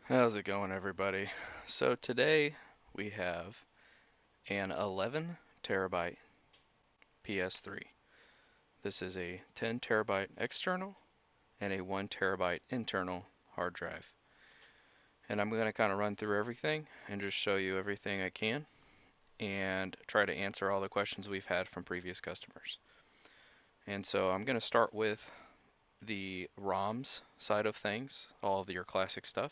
How's it going, everybody? So today we have an 11 terabyte PS3. This is a 10 terabyte external and a 1 terabyte internal hard drive. And I'm going to kind of run through everything and just show you everything I can and try to answer all the questions we've had from previous customers. And so I'm going to start with the ROMs side of things, all of your classic stuff.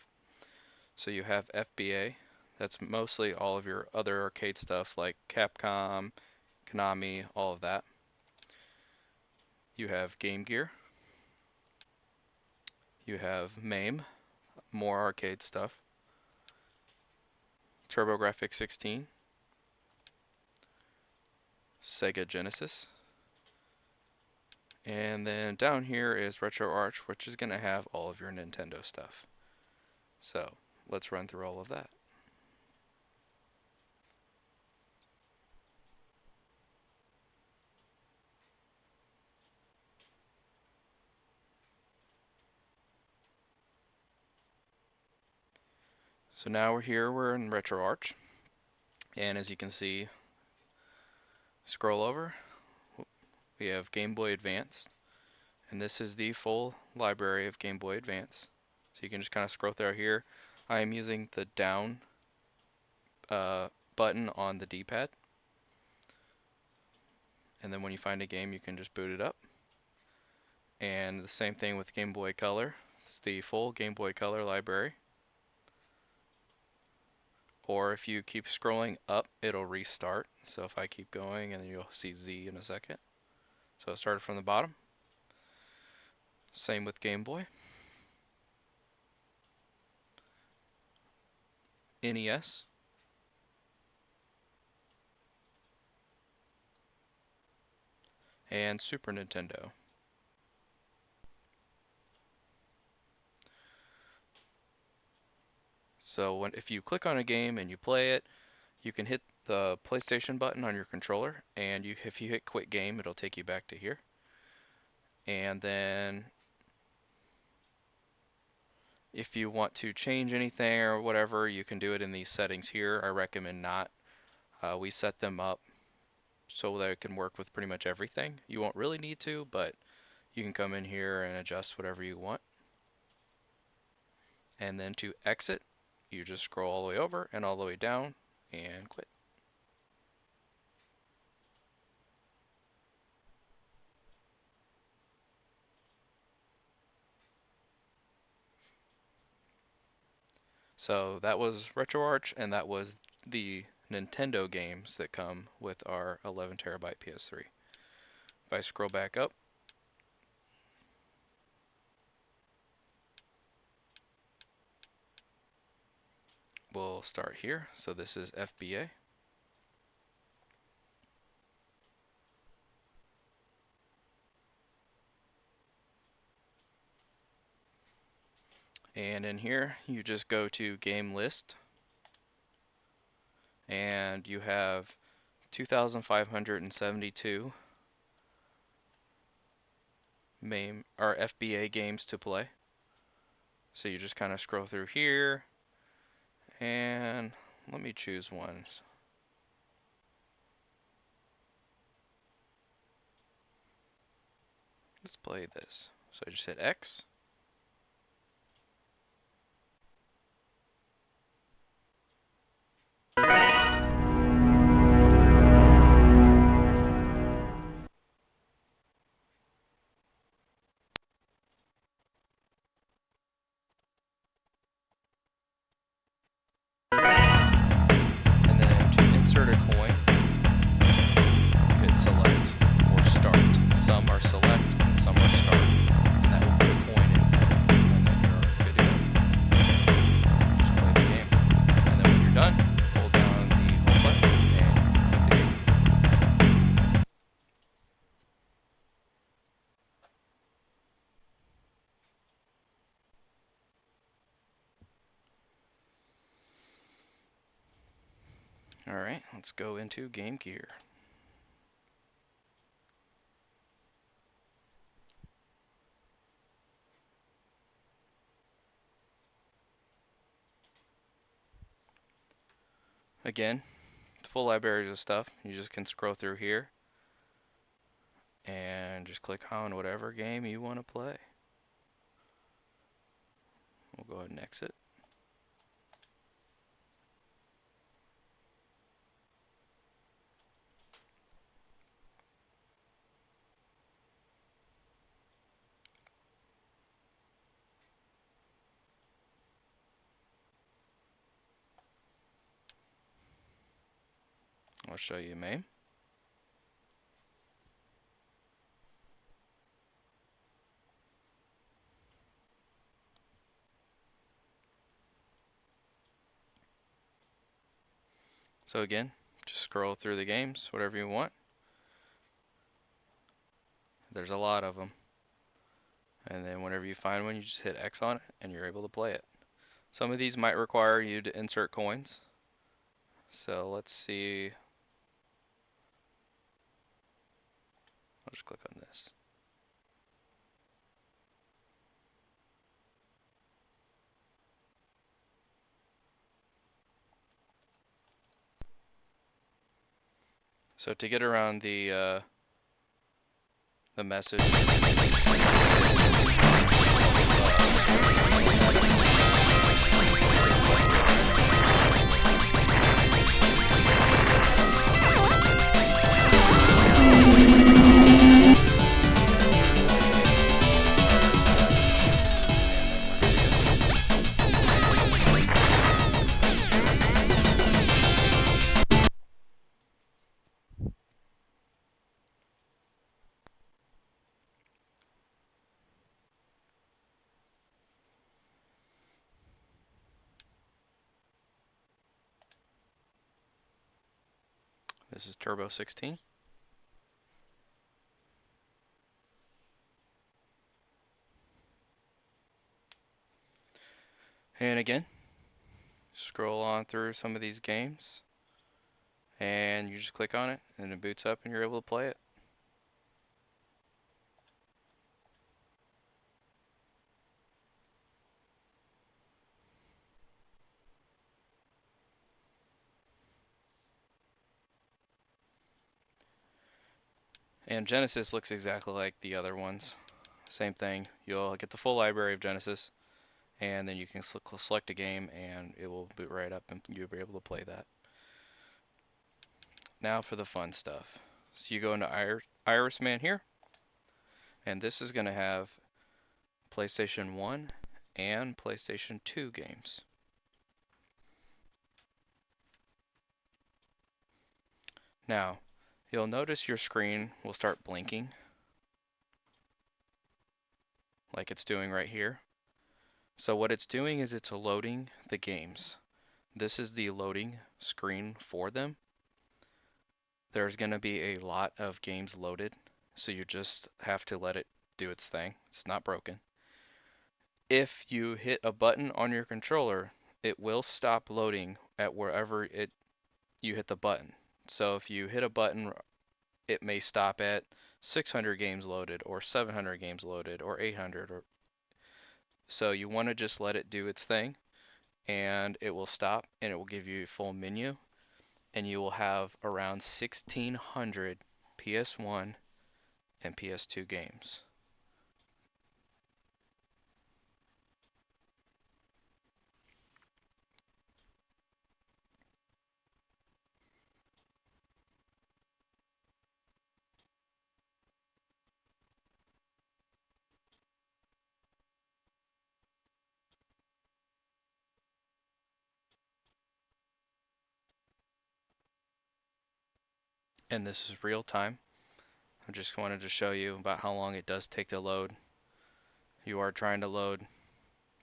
So you have FBA. That's mostly all of your other arcade stuff like Capcom, Konami, all of that. You have Game Gear. You have MAME, more arcade stuff. TurboGrafx 16. Sega Genesis. And then down here is RetroArch, which is going to have all of your Nintendo stuff. So let's run through all of that. So now we're in RetroArch. And as you can see, scroll over, we have Game Boy Advance. And this is the full library of Game Boy Advance. So you can just kind of scroll through here. I am using the down button on the D-pad. And then when you find a game, you can just boot it up. And the same thing with Game Boy Color. It's the full Game Boy Color library. Or if you keep scrolling up, it'll restart. So if I keep going, and then you'll see Z in a second. So it started from the bottom. Same with Game Boy. NES. And Super Nintendo. So if you click on a game and you play it, you can hit the PlayStation button on your controller, and if you hit quit game, it'll take you back to here. And then if you want to change anything or whatever, you can do it in these settings here. I recommend not. We set them up so that it can work with pretty much everything. You won't really need to, but you can come in here and adjust whatever you want. And then to exit, you just scroll all the way over and all the way down and quit. So that was RetroArch, and that was the Nintendo games that come with our 11 terabyte PS3. If I scroll back up, we'll start here. So this is FBA. And in here, you just go to game list, and you have 2,572 MAME or FBA games to play. So you just kind of scroll through here, and let me choose one. Let's play this. So I just hit X. And then to insert a coin, you hit select or start. Some are select and some are start. And that will put a coin in for you. And then you're good to go. Just play the game. And then when you're done, hold down the home button and quit the game. Alright, let's go into Game Gear. Again, full libraries of stuff. You just can scroll through here and just click on whatever game you want to play. We'll go ahead and exit. I'll show you MAME. So again, just scroll through the games, whatever you want. There's a lot of them. And then whenever you find one, you just hit X on it and you're able to play it. Some of these might require you to insert coins. So let's see. I'll just click on this. So to get around the message. This is Turbo 16. And again, scroll on through some of these games and you just click on it and it boots up and you're able to play it. And Genesis looks exactly like the other ones. Same thing, you'll get the full library of Genesis and then you can select a game and it will boot right up and you'll be able to play that. Now for the fun stuff. So you go into Iris Man here, and this is going to have PlayStation 1 and PlayStation 2 games. Now, you'll notice your screen will start blinking like it's doing right here. So what it's doing is it's loading the games. This is the loading screen for them. There's going to be a lot of games loaded, so you just have to let it do its thing. It's not broken. If you hit a button on your controller, it will stop loading at wherever you hit the button. So if you hit a button, it may stop at 600 games loaded or 700 games loaded or 800 or so you want to just let it do its thing and it will stop and it will give you a full menu and you will have around 1600 PS1 and PS2 games. And this is real time. I just wanted to show you about how long it does take to load. You are trying to load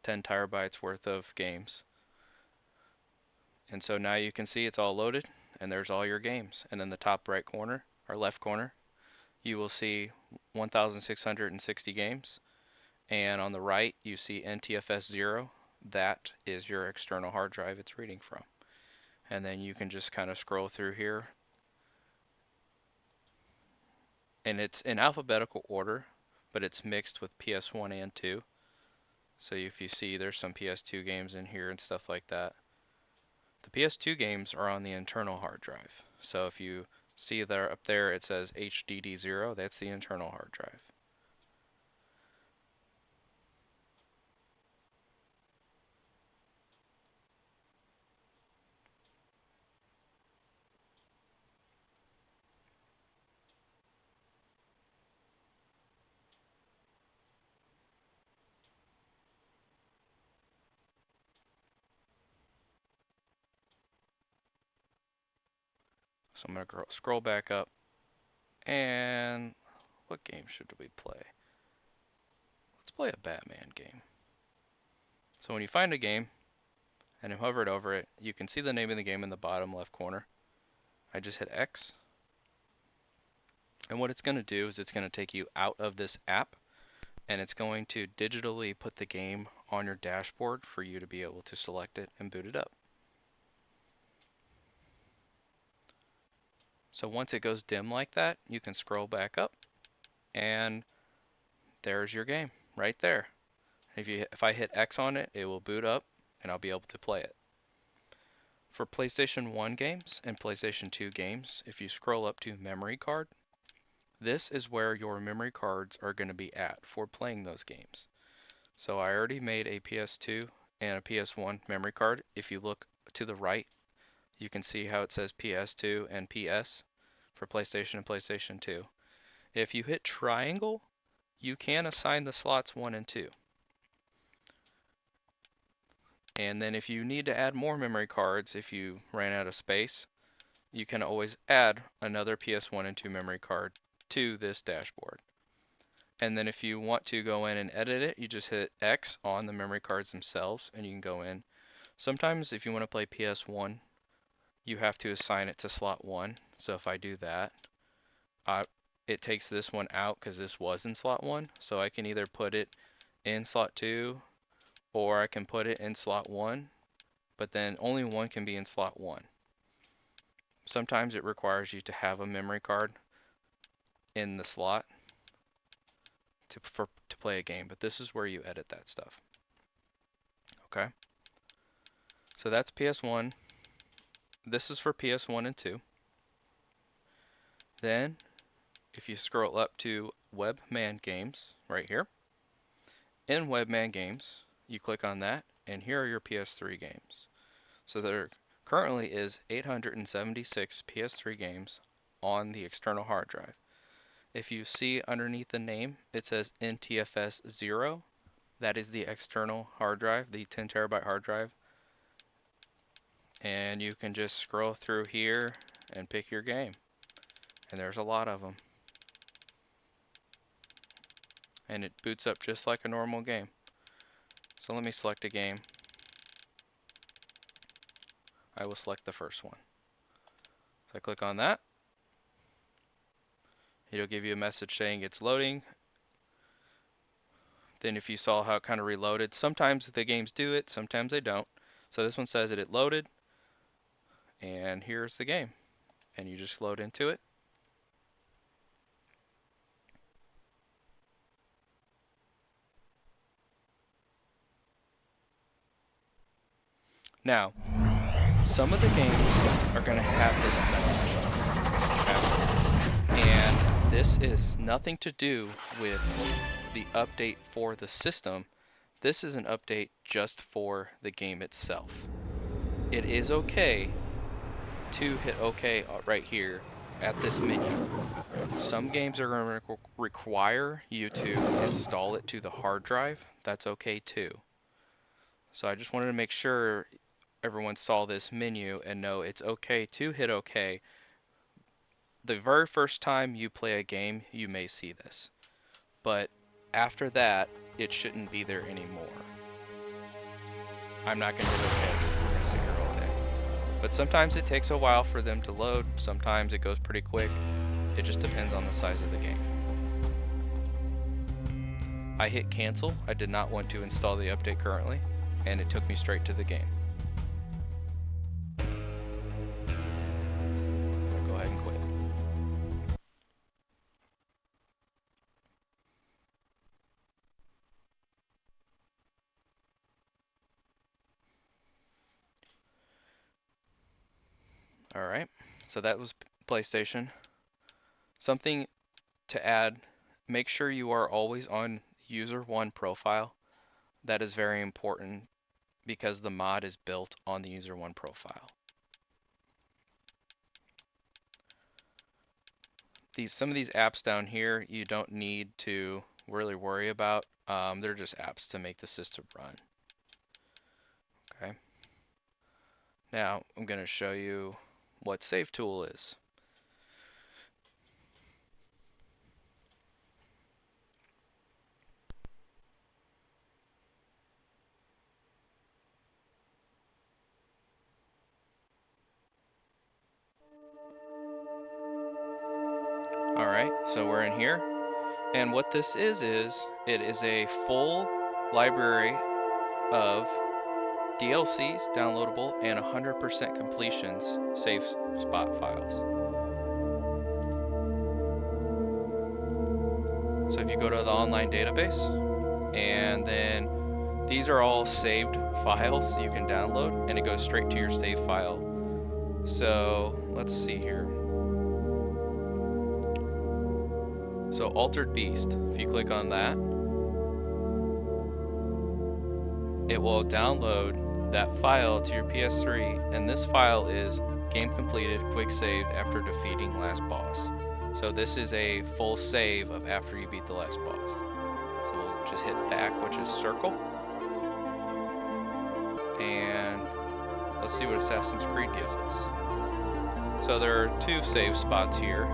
10 terabytes worth of games. And so now you can see it's all loaded and there's all your games. And in the top right corner or left corner, you will see 1,660 games. And on the right, you see NTFS 0. That is your external hard drive it's reading from. And then you can just kind of scroll through here. And it's in alphabetical order, but it's mixed with PS1 and 2. So if you see, there's some PS2 games in here and stuff like that. The PS2 games are on the internal hard drive. So if you see there up there it says HDD0, that's the internal hard drive. So I'm going to scroll back up, and what game should we play? Let's play a Batman game. So when you find a game and you hover it over it, you can see the name of the game in the bottom left corner. I just hit X, and what it's going to do is it's going to take you out of this app, and it's going to digitally put the game on your dashboard for you to be able to select it and boot it up. So once it goes dim like that, you can scroll back up, and there's your game right there. If I hit X on it, it will boot up, and I'll be able to play it. For PlayStation 1 games and PlayStation 2 games, if you scroll up to memory card, this is where your memory cards are going to be at for playing those games. So I already made a PS2 and a PS1 memory card. If you look to the right, you can see how it says PS2 and PS for PlayStation and PlayStation 2. If you hit triangle, you can assign the slots 1 and 2. And then if you need to add more memory cards, if you ran out of space, you can always add another PS1 and 2 memory card to this dashboard. And then if you want to go in and edit it, you just hit X on the memory cards themselves and you can go in. Sometimes if you want to play PS1, you have to assign it to slot 1. So if I do that, it takes this one out because this was in slot 1. So I can either put it in slot 2 or I can put it in slot 1, but then only one can be in slot 1. Sometimes it requires you to have a memory card in the slot to play a game, but this is where you edit that stuff. Okay, so that's PS1. This is for PS1 and 2. Then if you scroll up to Webman Games right here, in Webman Games you click on that, and here are your PS3 games. So there currently is 876 PS3 games on the external hard drive. If you see underneath the name, it says NTFS 0. That is the external hard drive, the 10 terabyte hard drive. And you can just scroll through here and pick your game. And there's a lot of them. And it boots up just like a normal game. So let me select a game. I will select the first one. So I click on that. It'll give you a message saying it's loading. Then if you saw how it kind of reloaded, sometimes the games do it, sometimes they don't. So this one says that it loaded, and here's the game. And you just load into it. Now, some of the games are going to have this message. Okay? And this is nothing to do with the update for the system. This is an update just for the game itself. It is okay to hit OK right here at this menu. Some games are going to require you to install it to the hard drive. That's okay too. So I just wanted to make sure everyone saw this menu and know it's okay to hit OK. The very first time you play a game, you may see this. But after that, it shouldn't be there anymore. I'm not going to hit OK because we're going to sit here all day. But sometimes it takes a while for them to load. Sometimes it goes pretty quick. It just depends on the size of the game. I hit cancel. I did not want to install the update currently, and it took me straight to the game. I'm going to go ahead and quit. All right, so that was PlayStation. Something to add, make sure you are always on user one profile. That is very important because the mod is built on the user one profile. Some of these apps down here you don't need to really worry about. They're just apps to make the system run. Okay. Now I'm going to show you what Save Tool is. Alright, so we're in here. And what this is it is a full library of DLCs downloadable and 100% completions save spot files. So if you go to the online database, and then these are all saved files you can download, and it goes straight to your save file. So let's see here. So Altered Beast, if you click on that, it will download that file to your PS3, and this file is game completed, quick saved after defeating last boss. So this is a full save of after you beat the last boss. So we'll just hit back, which is circle. And let's see what Assassin's Creed gives us. So there are two save spots here.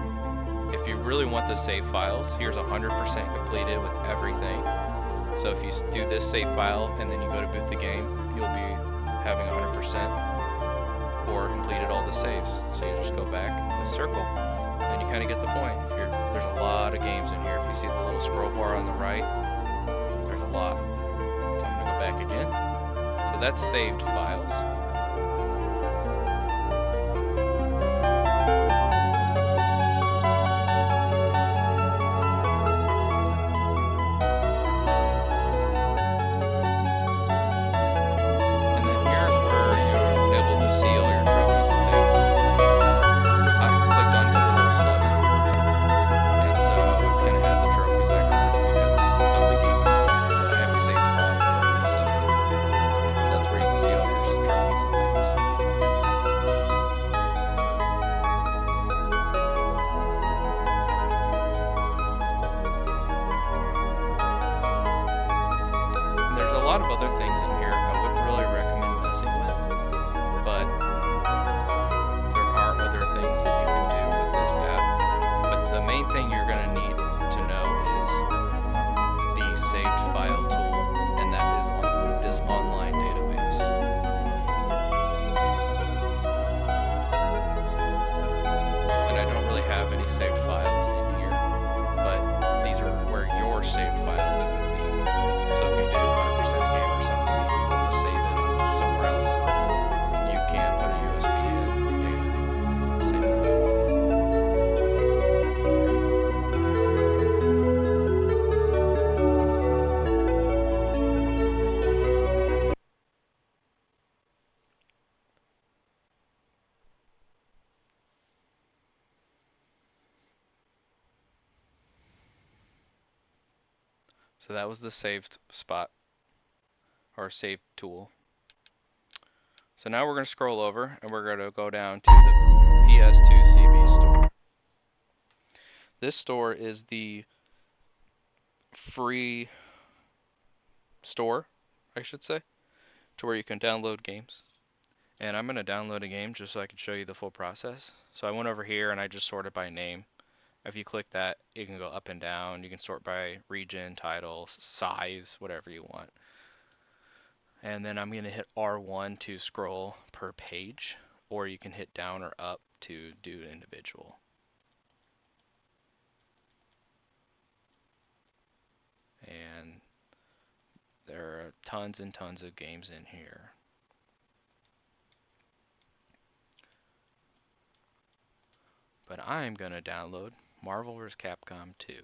If you really want the save files, here's 100% completed with everything. So if you do this save file and then you go to boot the game, you'll be having 100% or completed all the saves. So you just go back and circle, and you kind of get the point. There's a lot of games in here. If you see the little scroll bar on the right, there's a lot. So I'm going to go back again. So that's saved files. A lot of other things in here I wouldn't really recommend messing with, but there are other things that you can do with this app. But the main thing you're going to need to know is the saved file tool, and that is on this online database. And I don't really have any saved files in here, but these are where your saved files would be. So if you did 100% a game or something and you want to save it somewhere else, you can put a USB in and save it. So that was the saved spot or save tool. So now we're going to scroll over and we're going to go down to the PS2 CB store. This store is the free store, I should say, to where you can download games. And I'm going to download a game just so I can show you the full process. So I went over here and I just sorted by name. If you click that, you can go up and down. You can sort by region, title, size, whatever you want. And then I'm going to hit R1 to scroll per page, or you can hit down or up to do individual. And there are tons and tons of games in here. But I'm going to download Marvel vs. Capcom 2.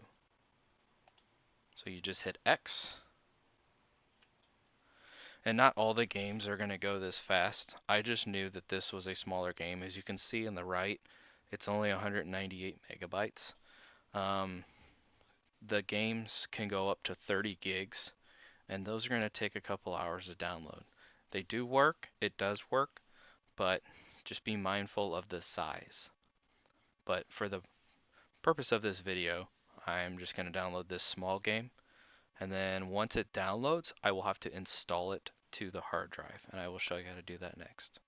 So you just hit X. And not all the games are going to go this fast. I just knew that this was a smaller game. As you can see in the right, it's only 198 megabytes. Um, the games can go up to 30 gigs, and those are going to take a couple hours to download. They do work, it does work, but just be mindful of the size. But for the purpose of this video, I'm just going to download this small game, and then once it downloads, I will have to install it to the hard drive, and I will show you how to do that next.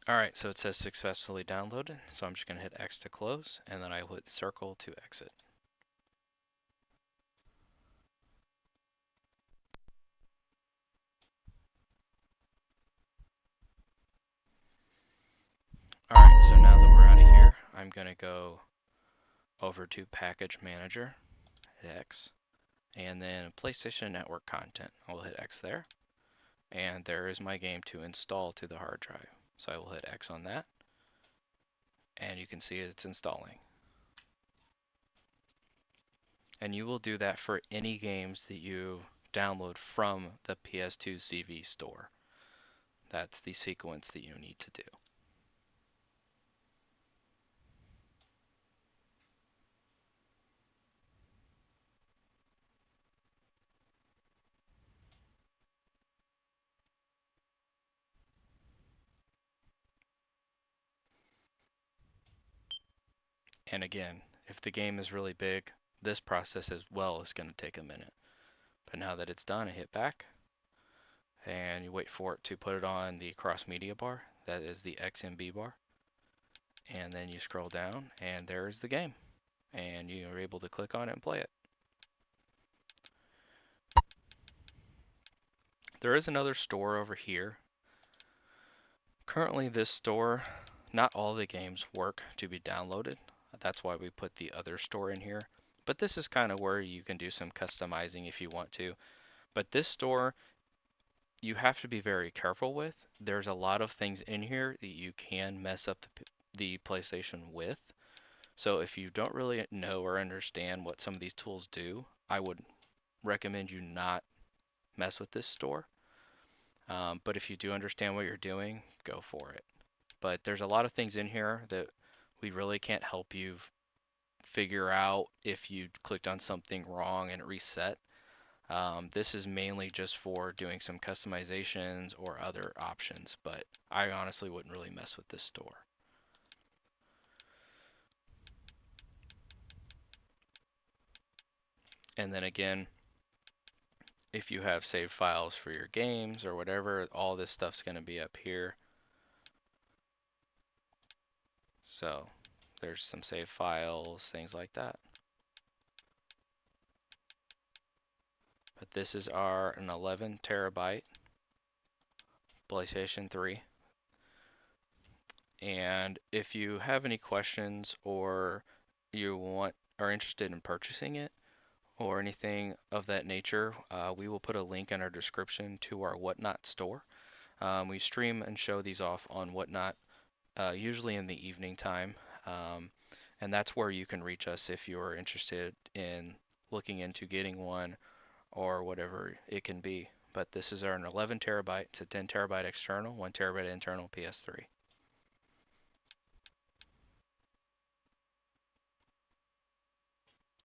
Alright, so it says successfully downloaded, so I'm just going to hit X to close, and then I will hit circle to exit. Alright, so now that we're out of here, I'm going to go over to Package Manager, hit X, and then PlayStation Network Content. I'll hit X there, and there is my game to install to the hard drive. So I will hit X on that, and you can see it's installing. And you will do that for any games that you download from the PS2 CV store. That's the sequence that you need to do. And again, if the game is really big, this process as well is going to take a minute. But now that it's done, I hit back, and you wait for it to put it on the cross media bar. That is the XMB bar. And then you scroll down, and there is the game. And you are able to click on it and play it. There is another store over here. Currently, this store, not all the games work to be downloaded. That's why we put the other store in here. But this is kind of where you can do some customizing if you want to. But this store, you have to be very careful with. There's a lot of things in here that you can mess up the PlayStation with. So if you don't really know or understand what some of these tools do, I would recommend you not mess with this store. But if you do understand what you're doing, go for it. But there's a lot of things in here that we really can't help you figure out if you clicked on something wrong and it reset. This is mainly just for doing some customizations or other options, but I honestly wouldn't really mess with this store. And then again, if you have saved files for your games or whatever, all this stuff's going to be up here. So there's some save files, things like that. But this is an 11 terabyte PlayStation 3. And if you have any questions or are interested in purchasing it or anything of that nature, we will put a link in our description to our Whatnot store. We stream and show these off on Whatnot, usually in the evening time. And that's where you can reach us if you're interested in looking into getting one or whatever it can be. But this is our 11 terabyte to 10 terabyte external, 1 terabyte internal PS3.